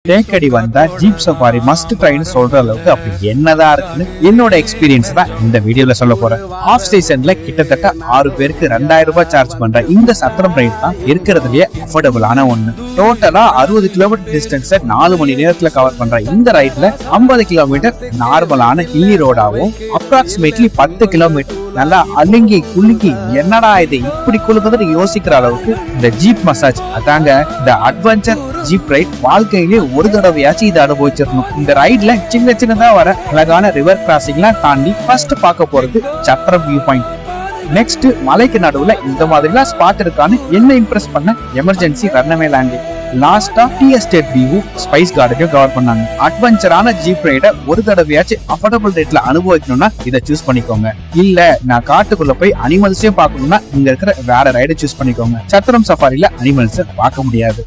தேக்கடி வந்தா jeep safari must ட்ரைன்னு சொல்ற அளவுக்கு அப்படி என்னதான் இருக்குன்னு என்னோட எக்ஸ்பீரியன்ஸ் தான் இந்த வீடியோல சொல்ல போறேன். ஆஃப் ஸ்டேஷன்ல கிட்டத்தட்ட 6 பேருக்கு 2000 ரூபாய் சார்ஜ் பண்ற இந்த சத்திரம் ரைட் தான் இருக்கிறதுலயே அஃபோர்டபுளான ஒண்ணு. டோட்டலா 60 கிலோமீட்டர் டிஸ்டன்ஸ் 4 மணி நேரத்துல கவர் பண்ற இந்த ரைட்ல 50 கிலோமீட்டர் நார்மலான ஹில்லி ரோடாவும் அப்ராக்சிமேட்லி 10 கிலோமீட்டர் நல்லா அலுங்கி குலுக்கி என்னடா இது இப்படி குலுக்குதுன்னு யோசிக்கிற அளவுக்கு இந்த ஜீப் மசாஜ் அதாங்க இந்த அட்வென்ச்சர் ஜீப் ரைட் வாழ்க்கையிலே ஒரு தடவையாச்சும் இதை அனுபவிச்சிடணும். இந்த ரைட்ல சின்ன சின்னதா வர அழகான ரிவர் கிராசிங்லாம் தாண்டி ஃபர்ஸ்ட் பார்க்க போறது சத்திரம் வியூ பாயிண்ட். நெக்ஸ்ட் மலைக்கு நடுவுல இந்த மாதிரிலாம் ஸ்பாட் இருக்கான்னு என்ன இம்ப்ரெஸ் பண்ண எமர்ஜென்சி ரன்னவே லேண்டிங். லாஸ்டா டீ எஸ்டேட் வியூ ஸ்பைஸ் கார்டனையும் கவர் பண்ணாங்க. அட்வென்ச்சரான ஜீப் ரைட ஒரு தடவையாச்சும் அஃபோர்டபுள் ரேட்ல அனுபவிக்கணும்னா இதை சூஸ் பண்ணிக்கோங்க. இல்ல நான் காட்டுக்குள்ள போய் அனிமல்ஸையும் பார்க்கணும்னா இங்க இருக்கிற வேற ரைடை சூஸ் பண்ணிக்கோங்க. சத்திரம் சஃபாரில அனிமல்ஸ் பார்க்க முடியாது.